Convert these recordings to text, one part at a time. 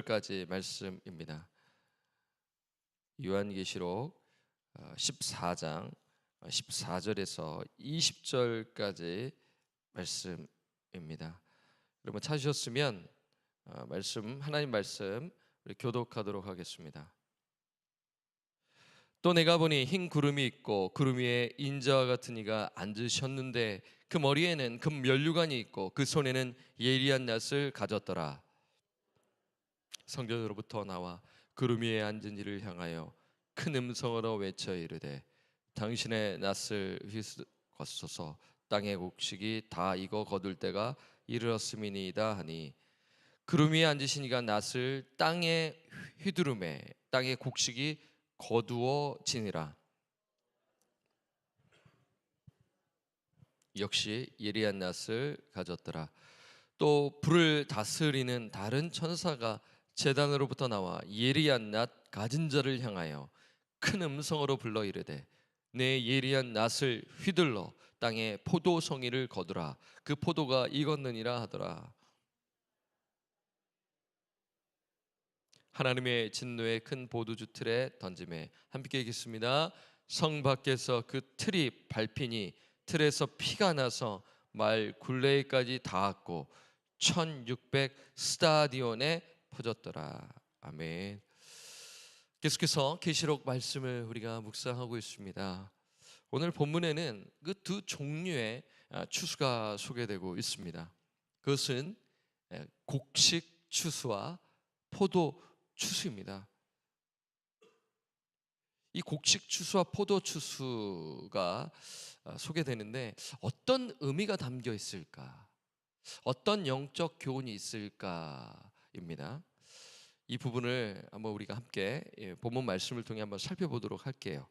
까지 말씀입니다. 요한계시록 14장 14절에서 20절까지 말씀입니다. 여러분 찾으셨으면 하나님 말씀 우리 교독하도록 하겠습니다. 또 내가 보니 흰 구름이 있고 구름 위에 인자와 같은 이가 앉으셨는데 그 머리에는 금 면류관이 있고 그 손에는 예리한 낫을 가졌더라. 성전으로부터 나와 구름 위에 앉은 이를 향하여 큰 음성으로 외쳐 이르되 당신의 낫을 휘두르소서. 땅의 곡식이 다 익어 거둘 때가 이르렀음이니이다 하니 구름 위에 앉으신 이가 낫을 땅에 휘두르매 땅의 곡식이 거두어지니라. 역시 예리한 낫을 가졌더라. 또 불을 다스리는 다른 천사가 제단으로부터 나와 예리한 낫 가진 자를 향하여 큰 음성으로 불러 이르되 내 예리한 낫을 휘둘러 땅에 포도송이를 거두라. 그 포도가 익었느니라 하더라. 하나님의 진노의 큰 보도주 틀에 던짐에 함께 읽겠습니다. 성 밖에서 그 틀이 밟히니 틀에서 피가 나서 말 굴레까지 닿았고 1600 스타디온에 퍼졌더라. 아멘. 계속해서 계시록 말씀을 우리가 묵상하고 있습니다. 오늘 본문에는 그 두 종류의 추수가 소개되고 있습니다. 그것은 곡식 추수와 포도 추수입니다. 이 곡식 추수와 포도 추수가 소개되는데 어떤 의미가 담겨 있을까? 어떤 영적 교훈이 있을까입니다. 이 부분을 한번 우리가 함께 본문 말씀을 통해 한번 살펴보도록 할게요.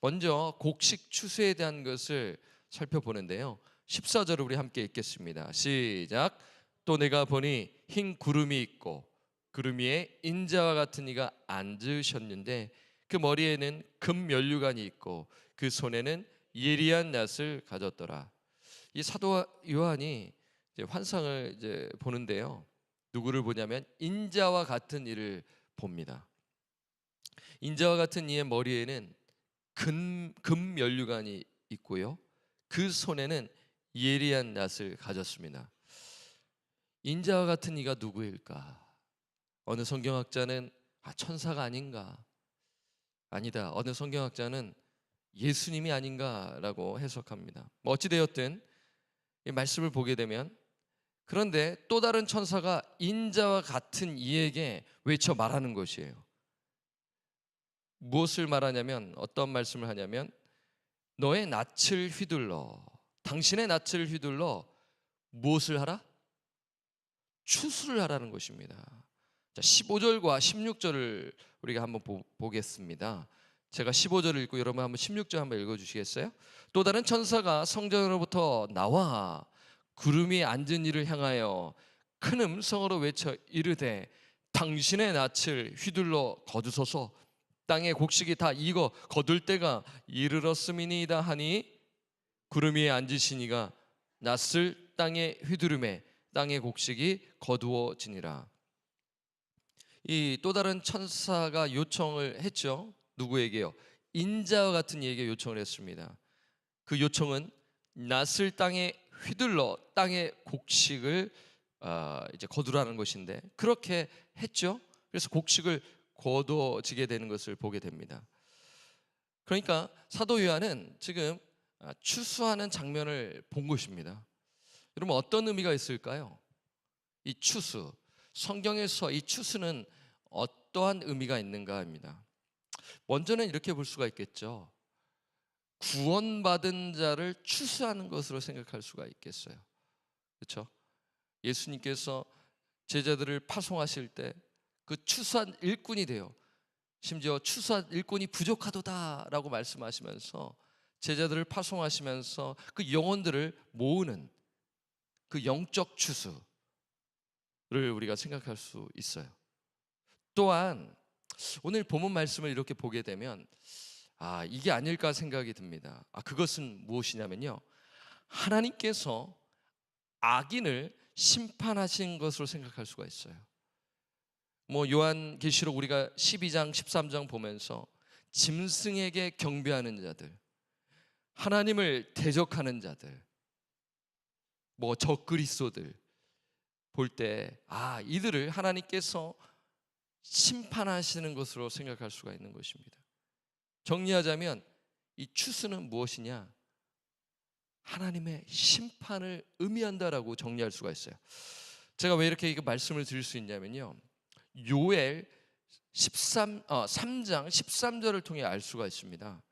먼저 곡식 추수에 대한 것을 살펴보는데요. 14절을 우리 함께 읽겠습니다. 시작. 또 내가 보니 흰 구름이 있고 구름 위에 인자와 같은 이가 앉으셨는데 그 머리에는 금 면류관이 있고 그 손에는 예리한 낫을 가졌더라. 이 사도 요한이 이제 환상을 이제 보는데요. 누구를 보냐면 인자와 같은 이를 봅니다. 인자와 같은 이의 머리에는 금 면류관이 있고요. 그 손에는 예리한 낫을 가졌습니다. 인자와 같은 이가 누구일까? 어느 성경학자는 천사가 아닌가? 아니다. 어느 성경학자는 예수님이 아닌가라고 해석합니다. 어찌되었든 이 말씀을 보게 되면 그런데 또 다른 천사가 인자와 같은 이에게 외쳐 말하는 것이에요. 무엇을 말하냐면 어떤 말씀을 하냐면 너의 낯을 휘둘러 당신의 낯을 휘둘러 무엇을 하라? 추수를 하라는 것입니다. 자, 15절과 16절을 우리가 한번 보겠습니다. 제가 15절을 읽고 여러분 한번 16절 한번 읽어주시겠어요? 또 다른 천사가 성전으로부터 나와 구름 위에 앉은 이를 향하여 큰 음성으로 외쳐 이르되 당신의 낯을 휘둘러 거두소서. 땅의 곡식이 다 익어 거둘 때가 이르렀음이니이다 하니 구름 위에 앉으신 이가 낯을 땅에 휘두르매 땅의 곡식이 거두어지니라. 이 또 다른 천사가 요청을 했죠. 누구에게요? 인자와 같은 이에게 요청을 했습니다. 그 요청은 낫을 땅에 휘둘러 땅의 곡식을 이제 거두라는 것인데 그렇게 했죠. 그래서 곡식을 거두어지게 되는 것을 보게 됩니다. 그러니까 사도 요한은 지금 추수하는 장면을 본 것입니다. 여러분 어떤 의미가 있을까요? 이 추수, 성경에서 이 추수는 어떠한 의미가 있는가 합니다. 먼저는 이렇게 볼 수가 있겠죠. 구원받은 자를 추수하는 것으로 생각할 수가 있겠어요. 그렇죠? 예수님께서 제자들을 파송하실 때 그 추수한 일꾼이 돼요. 심지어 추수한 일꾼이 부족하도다라고 말씀하시면서 제자들을 파송하시면서 그 영혼들을 모으는 그 영적 추수를 우리가 생각할 수 있어요. 또한 오늘 본문 말씀을 이렇게 보게 되면 이게 아닐까 생각이 듭니다. 그것은 무엇이냐면요, 하나님께서 악인을 심판하신 것으로 생각할 수가 있어요. 뭐 요한계시록 우리가 12장 13장 보면서 짐승에게 경배하는 자들, 하나님을 대적하는 자들, 뭐 적그리스도들 볼 때 이들을 하나님께서 심판하시는 것으로 생각할 수가 있는 것입니다. 정리하자면 이 추수는 무엇이냐? 하나님의 심판을 의미한다라고 정리할 수가 있어요. 제가 왜 이렇게 말씀을 드릴 수 있냐면요, 요엘 3장 13절을 통해 알 수가 있습니다.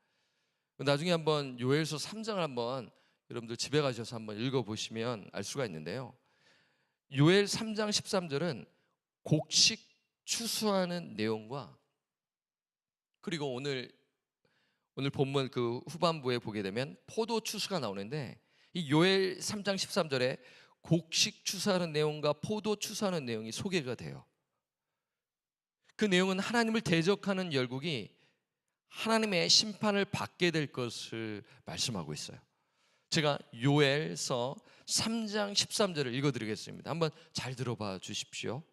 나중에 한번 요엘서 3장을 한번 여러분들 집에 가셔서 한번 읽어보시면 알 수가 있는데요, 요엘 3장 13절은 곡식 추수하는 내용과, 그리고 오늘 본문 그 후반부에 보게 되면 포도 추수가 나오는데, 이 요엘 3장 13절에 곡식 추수하는 내용과 포도 추수하는 내용이 소개가 돼요. 그 내용은 하나님을 대적하는 열국이 하나님의 심판을 받게 될 것을 말씀하고 있어요. 제가 요엘서 3장 13절을 읽어드리겠습니다. 한번 잘 들어봐 주십시오.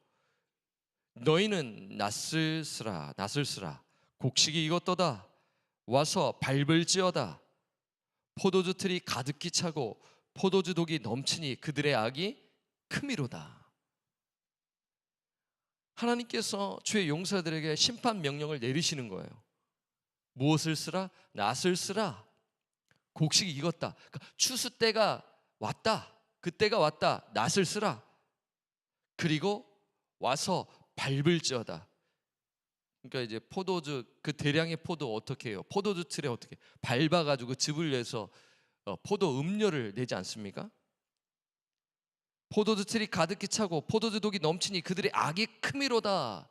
너희는 낫을 쓰라 곡식이 익었도다. 와서 밟을지어다. 포도주 틀이 가득히 차고 포도주 독이 넘치니 그들의 악이 크미로다. 하나님께서 주의 용사들에게 심판 명령을 내리시는 거예요. 무엇을 쓰라? 낫을 쓰라. 곡식이 익었다. 그러니까 추수 때가 왔다. 그때가 왔다. 낫을 쓰라. 그리고 와서 밟을지어다. 그러니까 이제 포도주, 그 대량의 포도 어떻게 해요? 포도주 틀에 어떻게 밟아가지고 즙을 내서 포도 음료를 내지 않습니까? 포도주 틀이 가득히 차고 포도주 독이 넘치니 그들의 악이 크미로다.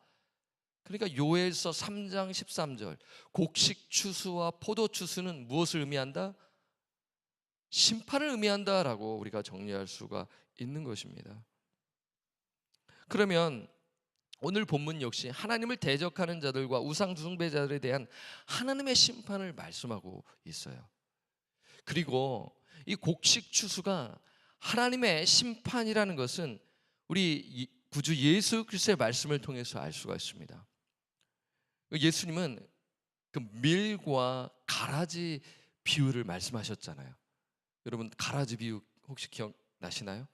그러니까 요엘서 3장 13절 곡식 추수와 포도 추수는 무엇을 의미한다? 심판을 의미한다라고 우리가 정리할 수가 있는 것입니다. 그러면 오늘 본문 역시 하나님을 대적하는 자들과 우상 숭배자들에 대한 하나님의 심판을 말씀하고 있어요. 그리고 이 곡식 추수가 하나님의 심판이라는 것은 우리 구주 예수 그리스도의 말씀을 통해서 알 수가 있습니다. 예수님은 그 밀과 가라지 비유를 말씀하셨잖아요. 여러분 가라지 비유 혹시 기억나시나요?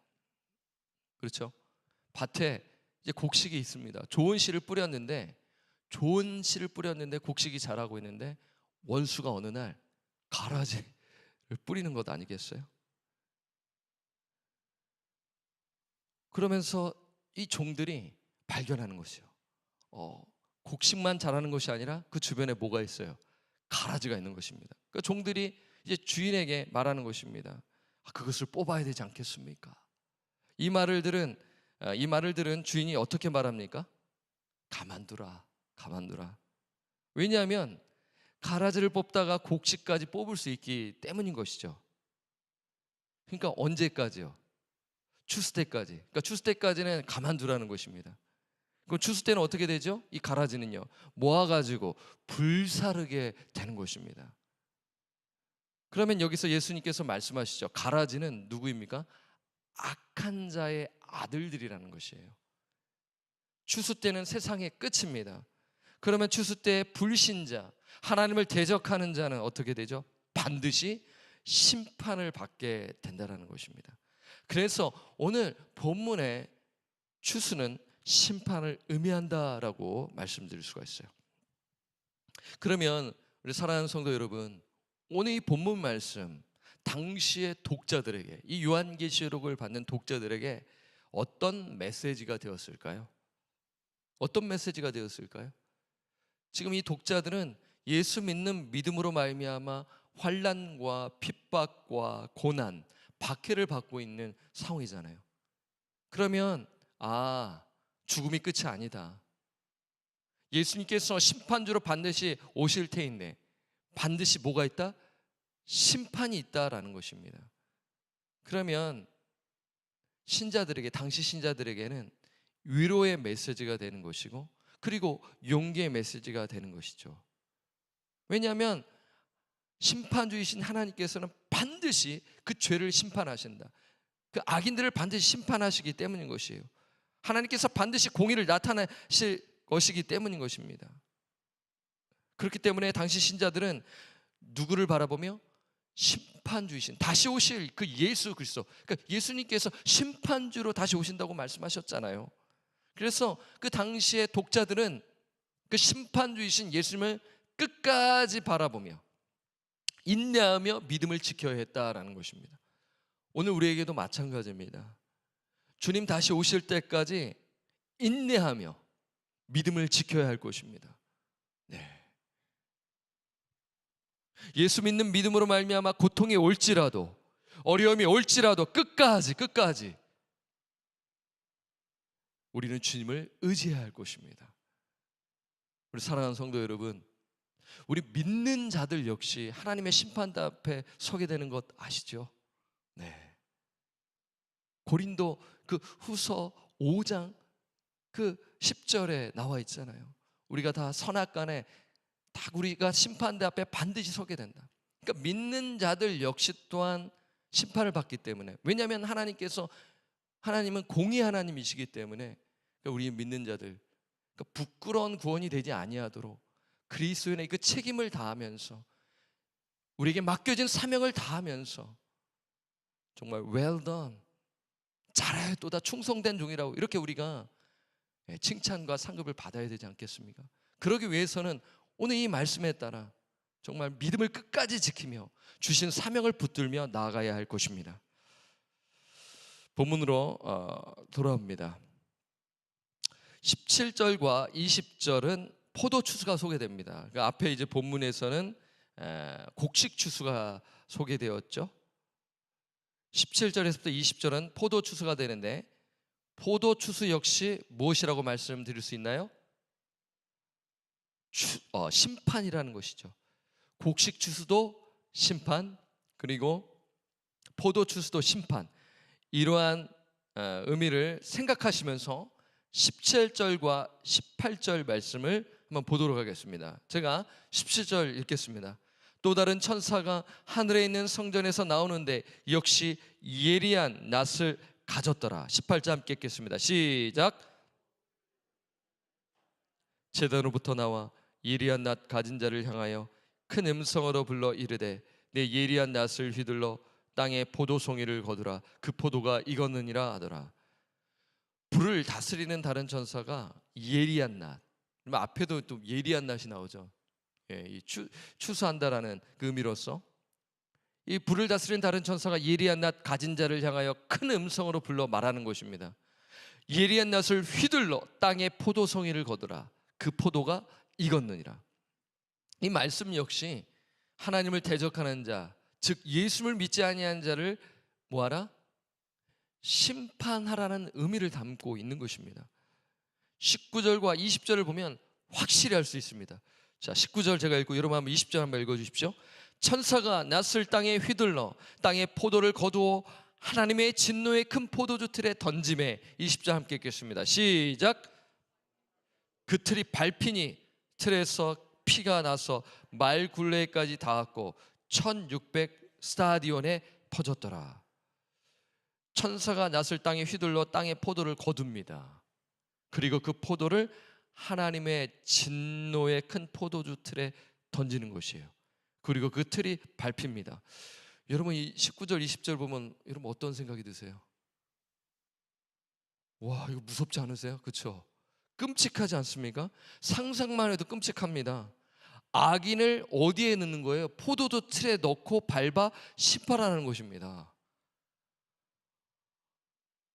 그렇죠? 밭에 이제 곡식이 있습니다. 좋은 씨를 뿌렸는데 곡식이 자라고 있는데 원수가 어느 날 가라지를 뿌리는 것 아니겠어요? 그러면서 이 종들이 발견하는 것이요. 곡식만 자라는 것이 아니라 그 주변에 뭐가 있어요? 가라지가 있는 것입니다. 그러니까 종들이 이제 주인에게 말하는 것입니다. 그것을 뽑아야 되지 않겠습니까? 이 말을 들은 주인이 어떻게 말합니까? 가만두라. 왜냐하면 가라지를 뽑다가 곡식까지 뽑을 수 있기 때문인 것이죠. 그러니까 언제까지요? 추수 때까지. 그러니까 추수 때까지는 가만두라는 것입니다. 그럼 추수 때는 어떻게 되죠? 이 가라지는요, 모아가지고 불사르게 되는 것입니다. 그러면 여기서 예수님께서 말씀하시죠. 가라지는 누구입니까? 악한 자의 아들들이라는 것이에요. 추수 때는 세상의 끝입니다. 그러면 추수 때 불신자, 하나님을 대적하는 자는 어떻게 되죠? 반드시 심판을 받게 된다는 것입니다. 그래서 오늘 본문의 추수는 심판을 의미한다라고 말씀드릴 수가 있어요. 그러면 우리 사랑하는 성도 여러분, 오늘 이 본문 말씀 당시의 독자들에게, 이 요한계시록을 받는 독자들에게 어떤 메시지가 되었을까요? 어떤 메시지가 되었을까요? 지금 이 독자들은 예수 믿는 믿음으로 말미암아 환난과 핍박과 고난, 박해를 받고 있는 상황이잖아요. 그러면 죽음이 끝이 아니다. 예수님께서 심판주로 반드시 오실 테인데 반드시 뭐가 있다? 심판이 있다라는 것입니다. 그러면 당시 신자들에게는 위로의 메시지가 되는 것이고, 그리고 용기의 메시지가 되는 것이죠. 왜냐하면 심판주이신 하나님께서는 반드시 그 죄를 심판하신다. 그 악인들을 반드시 심판하시기 때문인 것이에요. 하나님께서 반드시 공의를 나타내실 것이기 때문인 것입니다. 그렇기 때문에 당시 신자들은 누구를 바라보며 심판주이신 다시 오실 그 예수 그리스도, 그러니까 예수님께서 심판주로 다시 오신다고 말씀하셨잖아요. 그래서 그 당시의 독자들은 그 심판주이신 예수님을 끝까지 바라보며 인내하며 믿음을 지켜야 했다라는 것입니다. 오늘 우리에게도 마찬가지입니다. 주님 다시 오실 때까지 인내하며 믿음을 지켜야 할 것입니다. 네. 예수 믿는 믿음으로 말미암아 고통이 올지라도, 어려움이 올지라도 끝까지 우리는 주님을 의지해야 할 것입니다. 우리 사랑하는 성도 여러분, 우리 믿는 자들 역시 하나님의 심판대 앞에 서게 되는 것 아시죠? 네. 고린도 그 후서 5장 그 10절에 나와 있잖아요. 우리가 다 선악간에 다 우리가 심판대 앞에 반드시 서게 된다. 그러니까 믿는 자들 역시 또한 심판을 받기 때문에, 왜냐하면 하나님은 공의 하나님이시기 때문에 우리 믿는 자들 부끄러운 구원이 되지 아니하도록 그리스도인의 그 책임을 다하면서 우리에게 맡겨진 사명을 다하면서 정말 well done, 잘하였도다, 충성된 종이라고 이렇게 우리가 칭찬과 상급을 받아야 되지 않겠습니까? 그러기 위해서는 오늘 이 말씀에 따라 정말 믿음을 끝까지 지키며 주신 사명을 붙들며 나아가야 할 것입니다. 본문으로 돌아옵니다. 17절과 20절은 포도 추수가 소개됩니다. 그 앞에 이제 본문에서는 곡식 추수가 소개되었죠. 17절에서부터 20절은 포도 추수가 되는데, 포도 추수 역시 무엇이라고 말씀드릴 수 있나요? 심판이라는 것이죠. 곡식 추수도 심판, 그리고 포도 추수도 심판, 이러한 의미를 생각하시면서 17절과 18절 말씀을 한번 보도록 하겠습니다. 제가 17절 읽겠습니다. 또 다른 천사가 하늘에 있는 성전에서 나오는데 역시 예리한 낫을 가졌더라. 18절 함께 읽겠습니다. 시작. 제단으로부터 나와 예리한 낫 가진 자를 향하여 큰 음성으로 불러 이르되 내 예리한 낫을 휘둘러 땅에 포도송이를 거두라. 그 포도가 익었느니라 하더라. 불을 다스리는 다른 천사가 예리한 낫, 앞에도 또 예리한 낫이 나오죠. 이 추수한다라는 그 의미로서 이 불을 다스리는 다른 천사가 예리한 낫 가진 자를 향하여 큰 음성으로 불러 말하는 것입니다. 예리한 낫을 휘둘러 땅에 포도송이를 거두라. 그 포도가 익었느니라. 이 말씀 역시 하나님을 대적하는 자, 즉 예수를 믿지 아니한 자를 뭐하라? 심판하라는 의미를 담고 있는 것입니다. 19절과 20절을 보면 확실히 알 수 있습니다. 자, 19절 제가 읽고 여러분 한번 20절 한번 읽어주십시오. 천사가 낫을 땅에 휘둘러 땅에 포도를 거두어 하나님의 진노의 큰 포도주 틀에 던짐에, 20절 함께 읽겠습니다. 시작. 그 틀이 밟히니 틀에서 피가 나서 말 굴레까지 닿았고 1600 스타디온에 퍼졌더라. 천사가 낫을 땅에 휘둘러 땅에 포도를 거둡니다. 그리고 그 포도를 하나님의 진노의 큰 포도주 틀에 던지는 것이에요. 그리고 그 틀이 밟힙니다. 여러분 이 19절 20절 보면 여러분 어떤 생각이 드세요? 와, 이거 무섭지 않으세요? 그렇죠? 끔찍하지 않습니까? 상상만 해도 끔찍합니다. 악인을 어디에 넣는 거예요? 포도주 틀에 넣고 밟아 심판하는 것입니다.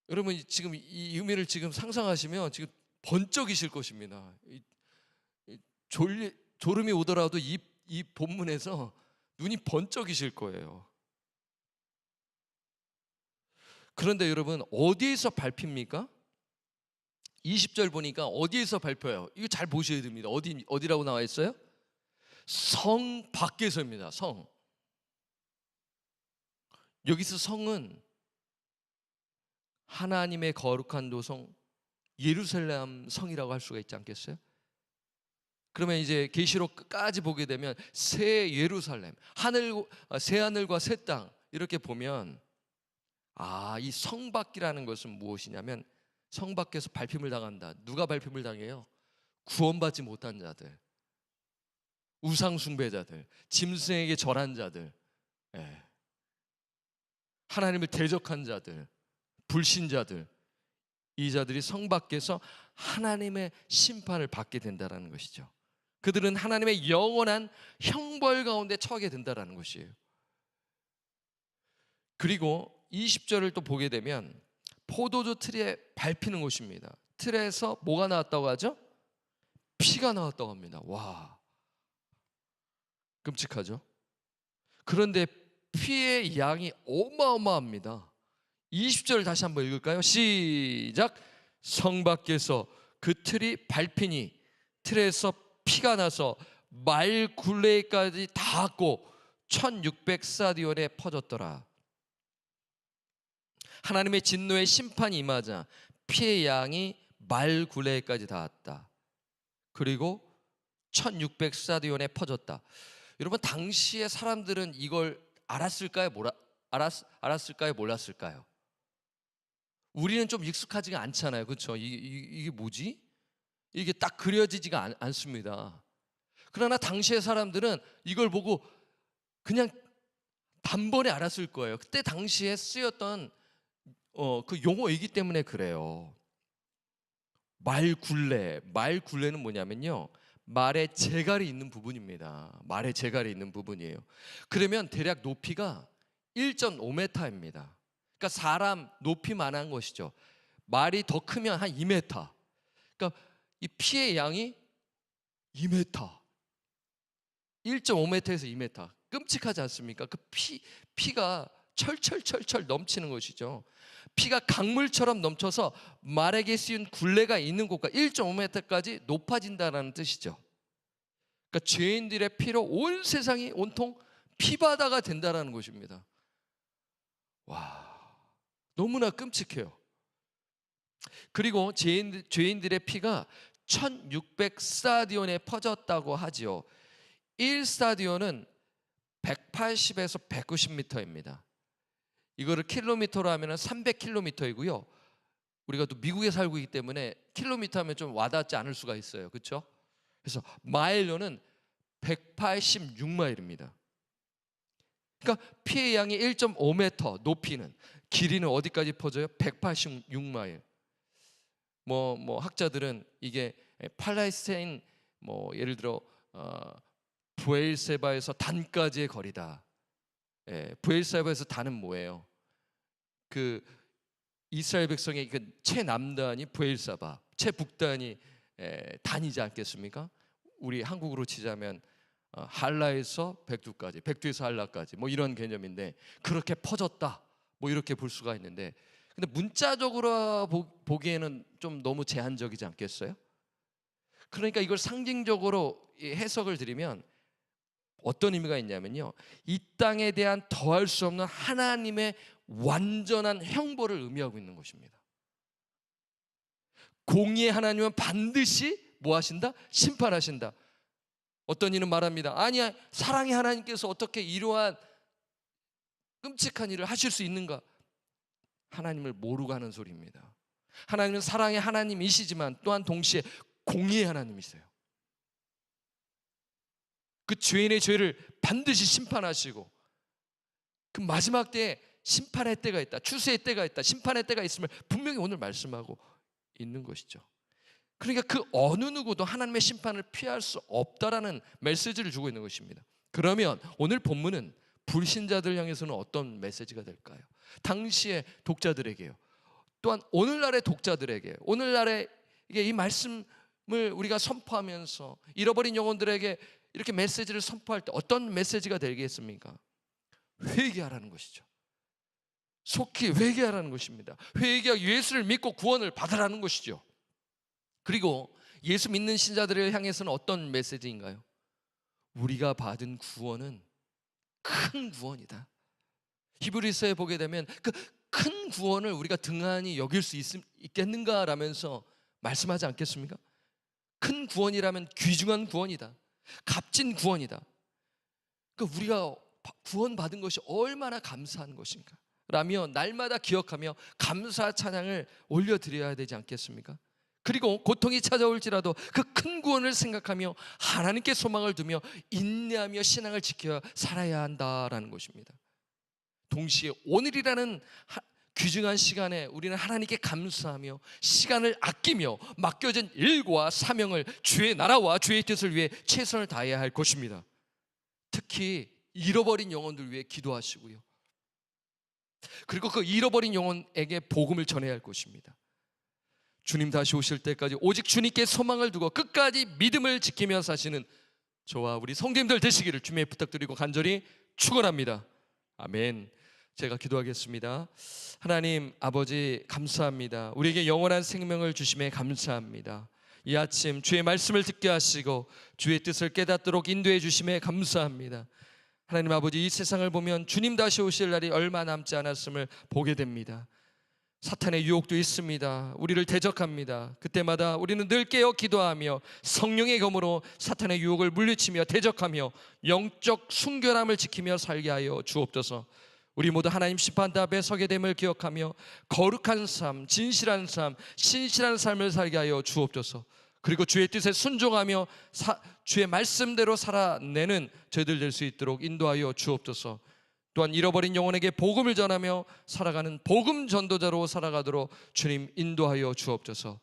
여러분 지금 이 의미를 지금 상상하시면 지금 번쩍이실 것입니다. 졸음이 오더라도 이 본문에서 눈이 번쩍이실 거예요. 그런데 여러분 어디에서 밟힙니까? 20절 보니까 어디에서 밟혀요? 이거 잘 보셔야 됩니다. 어디라고 나와 있어요? 성 밖에서입니다. 성. 여기서 성은 하나님의 거룩한 도성 예루살렘 성이라고 할 수가 있지 않겠어요? 그러면 이제 계시록 끝까지 보게 되면 새 예루살렘, 새 하늘과 새 땅 이렇게 보면 이 성 밖이라는 것은 무엇이냐면 성 밖에서 밟힘을 당한다. 누가 밟힘을 당해요? 구원받지 못한 자들, 우상 숭배자들, 짐승에게 절한 자들, 예. 하나님을 대적한 자들, 불신자들, 이 자들이 성 밖에서 하나님의 심판을 받게 된다는 것이죠. 그들은 하나님의 영원한 형벌 가운데 처하게 된다는 것이에요. 그리고 20절을 또 보게 되면 포도주 틀에 밟히는 곳입니다. 틀에서 뭐가 나왔다고 하죠? 피가 나왔다고 합니다. 와, 끔찍하죠? 그런데 피의 양이 어마어마합니다. 20절 다시 한번 읽을까요? 시작. 성 밖에서 그 틀이 밟히니 틀에서 피가 나서 마일 굴레까지 닿았고 1600사디온에 퍼졌더라. 하나님의 진노의 심판이 임하자 피의 양이 마일 굴레까지 닿았다. 그리고 1600사디온에 퍼졌다. 여러분, 당시의 사람들은 이걸 알았을까요? 알았을까요? 몰랐을까요? 우리는 좀 익숙하지가 않잖아요. 그렇죠? 이게 뭐지? 이게 딱 그려지지가 않습니다. 그러나 당시의 사람들은 이걸 보고 그냥 단번에 알았을 거예요. 그때 당시에 쓰였던 그 용어이기 때문에 그래요. 말굴레는 뭐냐면요, 말에 재갈이 있는 부분입니다. 말에 재갈이 있는 부분이에요. 그러면 대략 높이가 1.5m입니다. 그러니까 사람 높이만한 것이죠. 말이 더 크면 한 2m. 그러니까 이 피의 양이 2m, 1.5m에서 2m. 끔찍하지 않습니까? 그 피가 철철철철 넘치는 것이죠. 피가 강물처럼 넘쳐서 말에게 씌운 굴레가 있는 곳과 1.5m까지 높아진다는 뜻이죠. 그러니까 죄인들의 피로 온 세상이 온통 피바다가 된다는 것입니다. 와, 너무나 끔찍해요. 그리고 죄인들의 피가 1600사디온에 퍼졌다고 하지요. 1사디온은 180에서 190m입니다. 이거를 킬로미터로 하면 300km이고요. 우리가 또 미국에 살고 있기 때문에 킬로미터 하면 좀 와닿지 않을 수가 있어요. 그렇죠? 그래서 마일로는 186마일입니다. 그러니까 피의 양이 1.5m, 높이는, 길이는 어디까지 퍼져요? 186마일. 뭐 학자들은 이게 팔레스타인, 예를 들어 브엘세바에서 단까지의 거리다. 브엘세바에서 단은 뭐예요? 그 이스라엘 백성의 그 최남단이 브엘세바, 최북단이 단이지 않겠습니까? 우리 한국으로 치자면 한라에서 백두까지, 백두에서 한라까지, 뭐 이런 개념인데, 그렇게 퍼졌다, 뭐 이렇게 볼 수가 있는데, 근데 문자적으로 보기에는 좀 너무 제한적이지 않겠어요? 그러니까 이걸 상징적으로 해석을 드리면 어떤 의미가 있냐면요, 이 땅에 대한 더할 수 없는 하나님의 완전한 형벌을 의미하고 있는 것입니다. 공의의 하나님은 반드시 뭐 하신다? 심판하신다. 어떤 이는 말합니다. 아니야, 사랑의 하나님께서 어떻게 이러한 끔찍한 일을 하실 수 있는가? 하나님을 모르고 하는 소리입니다. 하나님은 사랑의 하나님이시지만 또한 동시에 공의의 하나님이세요. 그 죄인의 죄를 반드시 심판하시고, 그 마지막 때에 심판의 때가 있다, 추수의 때가 있다, 심판의 때가 있음을 분명히 오늘 말씀하고 있는 것이죠. 그러니까 그 어느 누구도 하나님의 심판을 피할 수 없다라는 메시지를 주고 있는 것입니다. 그러면 오늘 본문은 불신자들 향해서는 어떤 메시지가 될까요? 당시의 독자들에게요, 또한 오늘날의 독자들에게, 오늘날의 이 말씀을 우리가 선포하면서 잃어버린 영혼들에게 이렇게 메시지를 선포할 때 어떤 메시지가 되겠습니까? 회개하라는 것이죠. 속히 회개하라는 것입니다. 회개하고 예수를 믿고 구원을 받으라는 것이죠. 그리고 예수 믿는 신자들을 향해서는 어떤 메시지인가요? 우리가 받은 구원은 큰 구원이다. 히브리서에 보게 되면 그 큰 구원을 우리가 등한히 여길 수 있겠는가 라면서 말씀하지 않겠습니까? 큰 구원이라면 귀중한 구원이다, 값진 구원이다. 그러니까 우리가 구원받은 것이 얼마나 감사한 것인가 라며 날마다 기억하며 감사 찬양을 올려드려야 되지 않겠습니까? 그리고 고통이 찾아올지라도 그 큰 구원을 생각하며 하나님께 소망을 두며 인내하며 신앙을 지켜 살아야 한다라는 것입니다. 동시에 오늘이라는 귀중한 시간에 우리는 하나님께 감사하며 시간을 아끼며 맡겨진 일과 사명을 주의 나라와 주의 뜻을 위해 최선을 다해야 할 것입니다. 특히 잃어버린 영혼들 위해 기도하시고요. 그리고 그 잃어버린 영혼에게 복음을 전해야 할 것입니다. 주님 다시 오실 때까지 오직 주님께 소망을 두고 끝까지 믿음을 지키며 사시는 저와 우리 성도님들 되시기를 주님의 부탁드리고 간절히 축원합니다. 아멘. 제가 기도하겠습니다. 하나님 아버지 감사합니다. 우리에게 영원한 생명을 주심에 감사합니다. 이 아침 주의 말씀을 듣게 하시고 주의 뜻을 깨닫도록 인도해 주심에 감사합니다. 하나님 아버지, 이 세상을 보면 주님 다시 오실 날이 얼마 남지 않았음을 보게 됩니다. 사탄의 유혹도 있습니다. 우리를 대적합니다. 그때마다 우리는 늘 깨어 기도하며 성령의 검으로 사탄의 유혹을 물리치며 대적하며 영적 순결함을 지키며 살게 하여 주옵소서. 우리 모두 하나님 심판대 앞에 서게 됨을 기억하며 거룩한 삶, 진실한 삶, 신실한 삶을 살게 하여 주옵소서. 그리고 주의 뜻에 순종하며 주의 말씀대로 살아내는 저희들 될 수 있도록 인도하여 주옵소서. 또한 잃어버린 영혼에게 복음을 전하며 살아가는 복음 전도자로 살아가도록 주님 인도하여 주옵소서.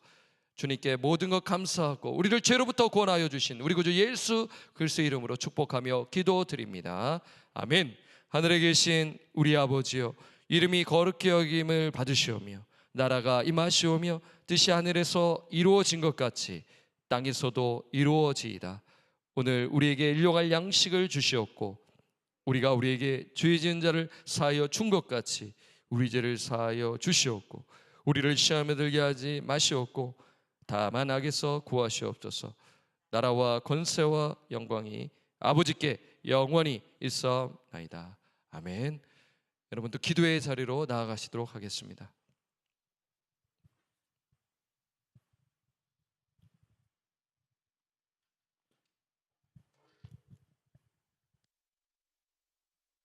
주님께 모든 것 감사하고 우리를 죄로부터 구원하여 주신 우리 구주 예수 그리스도의 이름으로 축복하며 기도드립니다. 아멘. 하늘에 계신 우리 아버지여, 이름이 거룩히 여김을 받으시오며 나라가 임하시오며 뜻이 하늘에서 이루어진 것 같이 땅에서도 이루어지이다. 오늘 우리에게 일용할 양식을 주시옵고 우리가 우리에게 죄 지은 자를 사하여 준 것 같이 우리 죄를 사하여 주시옵고 우리를 시험에 들게 하지 마시옵고 다만 악에서 구하시옵소서. 나라와 권세와 영광이 아버지께 영원히 있사옵나이다. 아멘. 여러분도 기도의 자리로 나아가시도록 하겠습니다.